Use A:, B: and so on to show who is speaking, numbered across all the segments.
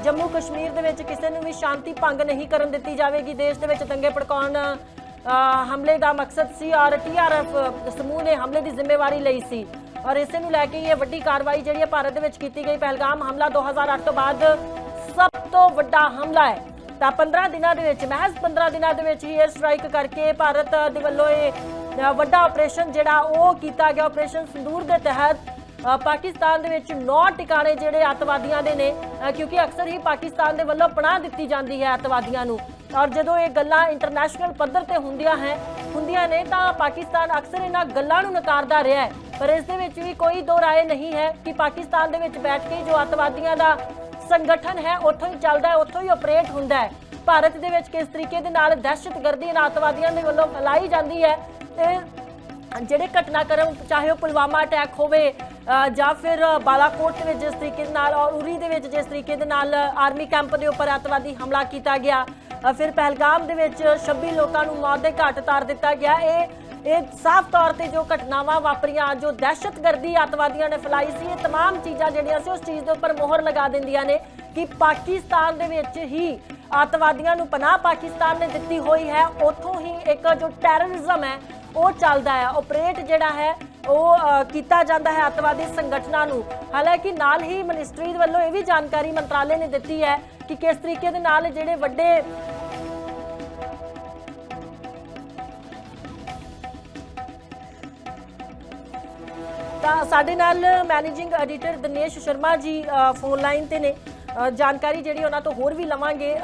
A: जम्मू कश्मीर दे विच किसी नूं भी शांति भंग नहीं करन दित्ती जावेगी। देश दे विच दंगे भड़काउण हमले का मकसद सी और TRF समूह ने हमले की जिम्मेवारी लई सी और इसे नूं लैके ये वड्डी कार्रवाई जिहड़ी भारत दे विच कीती गई। पहलगाम हमला 2008 तो बाद सब तो वड्डा हमला है। तो 15 दिनों के विच महज 15 दिनों के विच ही एयर स्ट्राइक करके भारत दे वल्लों ये वड्डा ऑपरेशन जिहड़ा वो कीता गया। ऑपरेशन संदूर के तहत पाकिस्तान दे विच 9 टिकाणे जिहड़े अतवादियों दे ने, क्योंकि अक्सर ही पाकिस्तान दे वल्लों पनाह दित्ती जाती है अतवादियों नूं और जदों ये गल्लां इंटरनेशनल पद्धर ते हुंदियां ने तां पाकिस्तान अक्सर इन्हां गल्लां नूं नकारदा रहा है। पर इस दे विच भी कोई दो राय नहीं है कि पाकिस्तान दे विच बैठ के जो अतवादियों का संगठन है उत्थों ही चलदा है, उत्थों ही ऑपरेट हुंदा है। भारत दे विच किस तरीके दे नाल दहशतगर्दी अतवादियों दे वल्लों फैलाई जाती है ਜਿਹੜੇ घटनाक्रम चाहे पुलवामा अटैक होवे ਜਾਂ फिर बालाकोट ਦੇ ਵਿੱਚ जिस तरीके ਦੇ ਨਾਲ और उरी ਦੇ ਵਿੱਚ जिस तरीके ਦੇ ਨਾਲ आर्मी कैंप ਦੇ ਉੱਪਰ अतवादी हमला किया गया, फिर पहलगाम ਦੇ ਵਿੱਚ 26 ਲੋਕਾਂ ਨੂੰ मौत ਦੇ घाट उतार दिता गया। ये साफ तौर पर जो घटनावां वापरियां जो दहशतगर्दी अतवादियों ने फैलाई सी, ये तमाम चीज़ां जिहड़ियां सी उस चीज़ के उपर मोहर लगा दिंदियां ने कि पाकिस्तान दे विच ही अतवादियों नूं पनाह पाकिस्तान ने दित्ती हुई है। उत्थों ही एक जो टैररिज्म है वो चलता है, ऑपरेट जिहड़ा है वो किया जाता है अतवादी संगठनों नूं। हालांकि नाल ही मिनिस्ट्री वालों ये भी जानकारी मंत्रालय ने दी है कि किस तरीके दे नाल जिहड़े वड्डे साडे नाल managing editor Dinesh Sharma ji phone line ते ने, जानकारी जिहड़ी उन्हां तो होर भी लवांगे।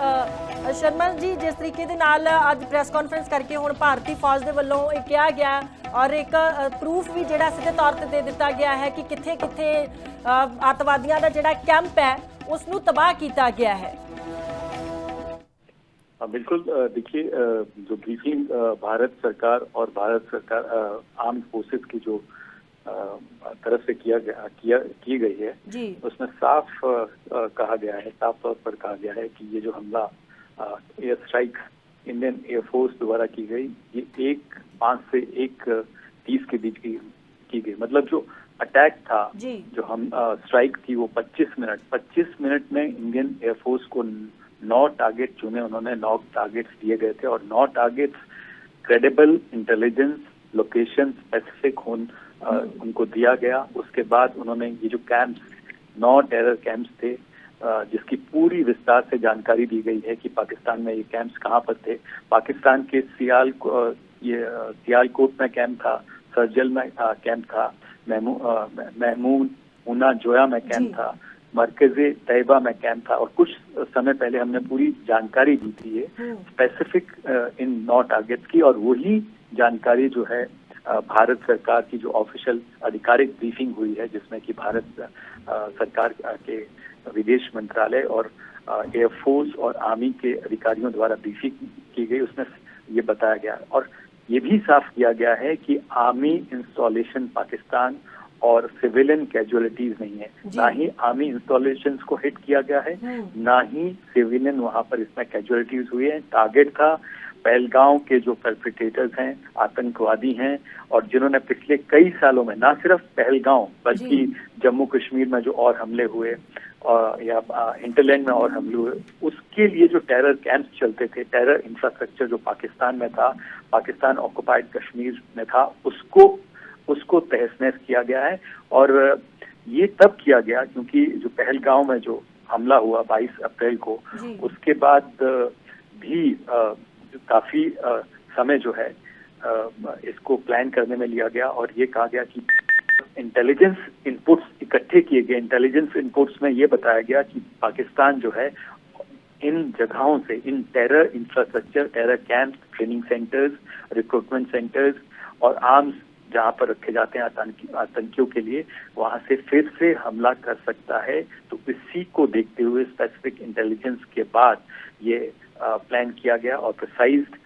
A: शर्मा जी, जिस तरीके दे नाल अज प्रैस कॉन्फ्रेंस करके हुण भारतीय फौज दे वल्लों ये कहा गया और एक प्रूफ भी जिहड़ा सीधे तौर पर दे दिता गया है कि कित्थे कित्थे अतवादियों का जिहड़ा कैंप है उसनूं तबाह किया गया है।
B: बिल्कुल, देखिए जो ब्रीफिंग भारत सरकार और भारत सरकार आर्म्ड फोर्सेस की जो तरफ से की गई है
A: जी।
B: उसमें साफ कहा गया है, साफ तौर पर कहा गया है कि ये जो हमला एयर स्ट्राइक इंडियन एयरफोर्स द्वारा की गई, ये 5 से 1:30 के बीच की गई। मतलब जो अटैक था, जो हम स्ट्राइक थी वो 25 मिनट में इंडियन एयरफोर्स को 9 टारगेट चुने उन्होंने, 9 टारगेट्स दिए गए थे और 9 targets credible intelligence location specific उनको दिया गया। उसके बाद उन्होंने ये जो कैंप्स 9 टेरर कैंप्स थे जिसकी पूरी विस्तार से जानकारी दी गई है कि पाकिस्तान में ये कैंप्स कहाँ पर थे। पाकिस्तान के सियालकोट में कैंप था, सर्जल में कैंप था, महमूद उना जोया में कैंप था, मरकज़े तैयबा में कैंप था और कुछ समय पहले हमने पूरी जानकारी दी थी ये स्पेसिफिक इन 9 टारगेट्स की। और वही जानकारी जो है भारत सरकार की जो ऑफिशियल आधिकारिक ब्रीफिंग हुई है जिसमें कि भारत सरकार के विदेश मंत्रालय और एयरफोर्स और आर्मी के अधिकारियों द्वारा ब्रीफिंग की गई, उसमें ये बताया गया और ये भी साफ किया गया है कि आर्मी इंस्टॉलेशन पाकिस्तान और सिविलियन कैजुअलिटीज नहीं है, ना ही आर्मी इंस्टॉलेशंस को हिट किया गया है, ना ही सिविलियन वहां पर इसमें कैजुअलिटीज हुई है। टारगेट था पहलगांव के जो परपिट्रेटर्स हैं, आतंकवादी हैं और जिन्होंने पिछले कई सालों में ना सिर्फ पहलगांव बल्कि जम्मू कश्मीर में जो और हमले हुए या हिंटरलैंड में और हमले हुए, उसके लिए जो टेरर कैंप्स चलते थे, टेरर इंफ्रास्ट्रक्चर जो पाकिस्तान में था, पाकिस्तान ऑक्युपाइड कश्मीर में था, उसको तहस-नहस किया गया है। और ये तब किया गया क्योंकि जो पहलगांव में जो हमला हुआ 22 अप्रैल को, उसके बाद भी काफी समय जो है इसको प्लान करने में लिया गया और ये कहा गया कि इंटेलिजेंस इनपुट्स इकट्ठे किए गए। इंटेलिजेंस इनपुट्स में ये बताया गया कि पाकिस्तान जो है इन जगहों से, इन terror infrastructure, terror camp, training centres, recruitment centres और आर्म्स जहाँ पर रखे जाते हैं आतंकियों के लिए, वहां से फिर से हमला कर सकता है। तो इसी को देखते हुए स्पेसिफिक इंटेलिजेंस के बाद ये प्लान किया गया और प्रिसाइज्ड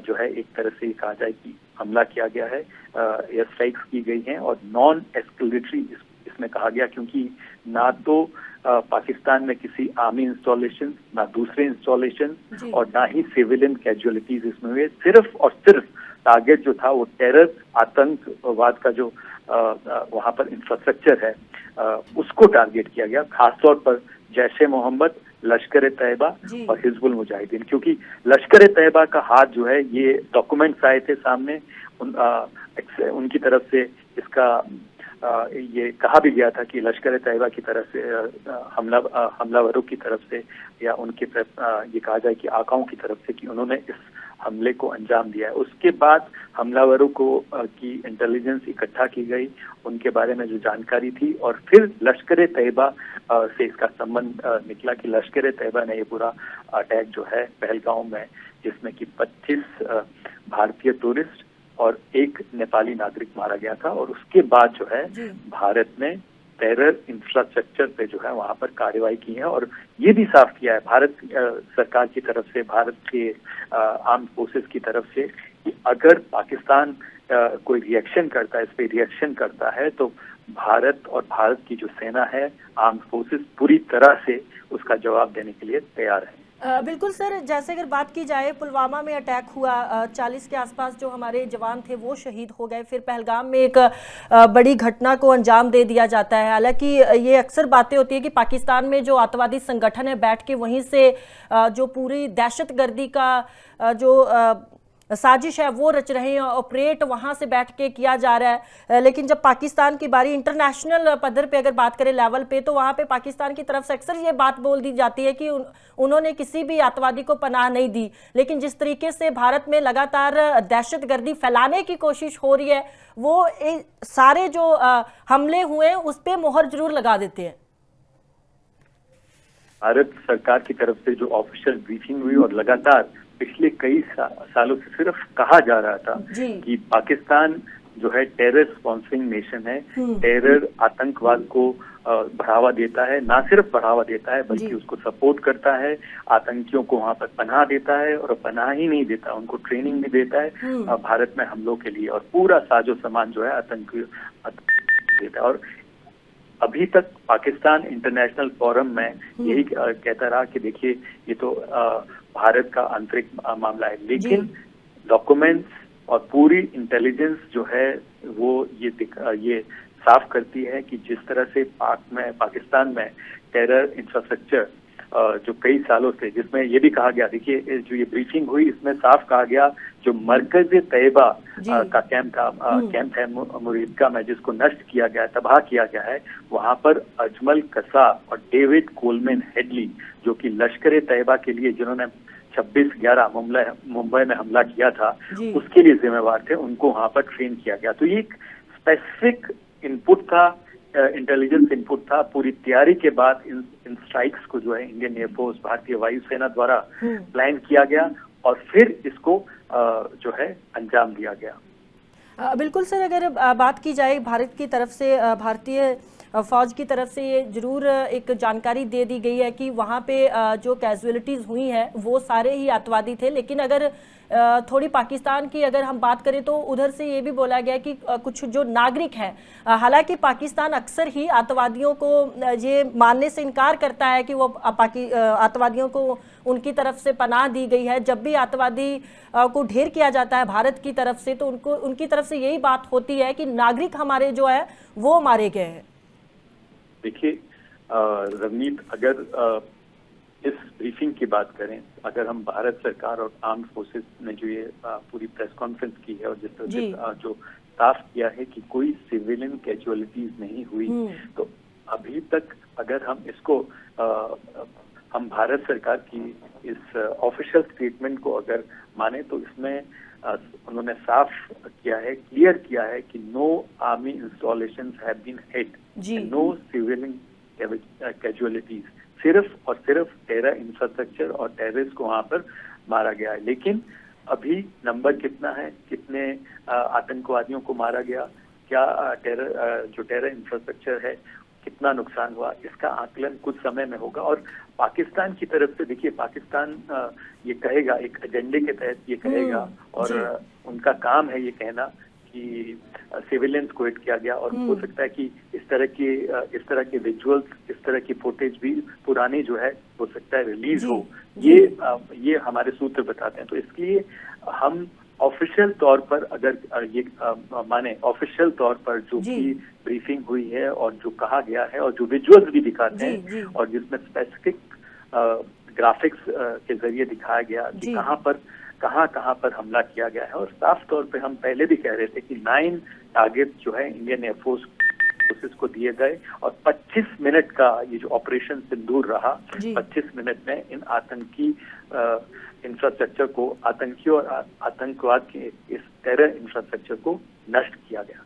B: जो है एक तरह से कहा जाए कि हमला किया गया है, एयर स्ट्राइक्स की गई हैं और नॉन एस्केलेटरी इसमें कहा गया क्योंकि ना तो पाकिस्तान में किसी आर्मी इंस्टॉलेशन, ना दूसरे इंस्टॉलेशन और ना ही सिविलियन कैजुअलिटीज इसमें हुए। सिर्फ और सिर्फ टारगेट जो था वो टेरर आतंकवाद का जो वहां पर इंफ्रास्ट्रक्चर है उसको टारगेट किया गया, खासतौर पर जैश ए मोहम्मद लश्कर तैयबा
A: जी।
B: और हिजबुल मुजाहिदीन, क्योंकि लश्कर तैयबा का हाथ जो है, ये डॉक्यूमेंट्स आए थे सामने, उनकी तरफ से इसका ये कहा भी गया था कि लश्कर तैयबा की तरफ से हमलावरों की तरफ से या उनके ये कहा जाए कि आकाओं की तरफ से कि उन्होंने इस हमले को अंजाम दिया है। उसके बाद हमलावरों को की इंटेलिजेंस इकट्ठा की गई, उनके बारे में जो जानकारी थी, और फिर लश्कर तैयबा से इसका संबंध निकला कि लश्कर तैयबा ने ये पूरा अटैक जो है पहलगांव में, जिसमें कि 25 भारतीय टूरिस्ट और एक नेपाली नागरिक मारा गया था, और उसके बाद जो है भारत ने टेरर इंफ्रास्ट्रक्चर पे जो है वहां पर कार्रवाई की है, और ये भी साफ किया है भारत सरकार की तरफ से, भारत के आर्म फोर्सेस की तरफ से, कि अगर पाकिस्तान कोई रिएक्शन करता है, इस पे रिएक्शन करता है, तो भारत और भारत की जो सेना है, आर्म फोर्सेस, पूरी तरह से उसका जवाब देने के लिए तैयार है।
A: बिल्कुल सर, जैसे अगर बात की जाए, पुलवामा में अटैक हुआ, 40 के आसपास जो हमारे जवान थे वो शहीद हो गए, फिर पहलगाम में एक बड़ी घटना को अंजाम दे दिया जाता है। हालांकि ये अक्सर बातें होती है कि पाकिस्तान में जो आतंकवादी संगठन है बैठ के वहीं से जो पूरी दहशतगर्दी का जो साजिश है वो रच रहे हैं, ऑपरेट वहां से बैठ के किया जा रहा है। लेकिन जब पाकिस्तान की बारी इंटरनेशनल पद्धर पे अगर बात करें, लेवल पे, तो वहां पे पाकिस्तान की तरफ से अक्सर ये बात बोल दी जाती है कि उन्होंने किसी भी आतंकवादी को पनाह नहीं दी। लेकिन जिस तरीके से भारत में लगातार दहशतगर्दी फैलाने की कोशिश हो रही है, वो सारे जो हमले हुए उस पर मोहर जरूर लगा देते हैं।
B: भारत सरकार की तरफ से जो ऑफिशियल ब्रीफिंग हुई, और लगातार पिछले कई सालों से सिर्फ कहा जा रहा था कि पाकिस्तान जो है टेरर स्पॉन्सरिंग नेशन है, टेरर आतंकवाद को बढ़ावा देता है, ना सिर्फ बढ़ावा देता है बल्कि उसको सपोर्ट करता है, आतंकियों को वहां पर पनाह देता है, और पनाह ही नहीं देता, उनको ट्रेनिंग भी देता है भारत में हमलों के लिए, और पूरा साजो सामान जो है आतंकी देता है। और अभी तक पाकिस्तान इंटरनेशनल फोरम में यही कहता रहा कि देखिए ये तो भारत का आंतरिक मामला है, लेकिन डॉक्यूमेंट्स और पूरी इंटेलिजेंस जो है वो ये साफ करती है कि जिस तरह से पाकिस्तान में टेरर इंफ्रास्ट्रक्चर जो कई सालों से, जिसमें ये भी कहा गया, देखिए जो ये ब्रीफिंग हुई इसमें साफ कहा गया, जो मरकज तैयबा का कैंप है मुरीदका में, जिसको नष्ट किया गया, तबाह किया गया है, वहां पर अजमल कसा और डेविड कोलमैन हेडली, जो कि लश्कर तैयबा के लिए जिन्होंने 26/11 मुंबई में हमला किया था, उसके लिए जिम्मेवार थे, उनको वहां पर ट्रेन किया गया। तो ये एक स्पेसिफिक इनपुट था, इंटेलिजेंस इनपुट था। पूरी तैयारी के बाद इन स्ट्राइक्स को जो है इंडियन एयरफोर्स, भारतीय वायुसेना द्वारा प्लान किया गया, और फिर इसको जो है अंजाम दिया गया।
A: बिल्कुल सर, अगर बात की जाए भारत की तरफ से, भारतीय फौज की तरफ से ये जरूर एक जानकारी दे दी गई है कि वहाँ पे जो कैजुअलिटीज़ हुई हैं वो सारे ही आतंकवादी थे। लेकिन अगर थोड़ी पाकिस्तान की अगर हम बात करें तो उधर से ये भी बोला गया कि कुछ जो नागरिक हैं, हालांकि पाकिस्तान अक्सर ही आतंकवादियों को ये मानने से इनकार करता है कि वो आतंकवादियों को उनकी तरफ से पनाह दी गई है। जब भी आतंकवादी को ढेर किया जाता है भारत की तरफ से, तो उनकी तरफ से यही बात होती है कि नागरिक हमारे जो है वो मारे गए हैं।
B: देखिए रवनीत, अगर इस ब्रीफिंग की बात करें, अगर हम भारत सरकार और आर्म्ड फोर्सेस ने जो ये पूरी प्रेस कॉन्फ्रेंस की है, और जिस तरह से जो साफ किया है कि कोई सिविलियन कैजुअलिटीज नहीं हुई, तो अभी तक अगर हम इसको हम भारत सरकार की इस ऑफिशियल स्टेटमेंट को अगर माने, तो इसमें उन्होंने साफ किया है, क्लियर किया है कि no army installations have been hit, no civilian casualties, सिर्फ और सिर्फ टेरर इंफ्रास्ट्रक्चर और टेररिस्ट को वहां पर मारा गया है। लेकिन अभी नंबर कितना है, कितने आतंकवादियों को मारा गया, क्या जो टेरर इंफ्रास्ट्रक्चर है कितना नुकसान हुआ, इसका आकलन कुछ समय में होगा। और पाकिस्तान की तरफ से देखिए, पाकिस्तान ये कहेगा, एक एजेंडे के तहत ये कहेगा, और उनका काम है ये कहना कि सिविलियंस को हिट किया गया, और हो सकता है कि इस तरह के विजुअल्स, इस तरह की फुटेज भी पुरानी जो है हो सकता है रिलीज हो, ये हमारे सूत्र बताते हैं। तो इसलिए हम ऑफिशियल तौर पर अगर ये माने, ऑफिशियल तौर पर जो भी ब्रीफिंग हुई है और जो कहा गया है और जो विजुअल्स भी दिखाते हैं, और जिसमें स्पेसिफिक ग्राफिक्स के जरिए दिखाया गया कि कहाँ पर हमला किया गया है। और साफ तौर पे हम पहले भी कह रहे थे कि 9 टारगेट जो है इंडियन एयरफोर्स को दिए गए और 25 मिनट का ये जो ऑपरेशन सिंदूर रहा, 25 मिनट में इन आतंकी इंफ्रास्ट्रक्चर को, आतंकियों और आतंकवाद के इस टेरर इंफ्रास्ट्रक्चर को नष्ट किया गया।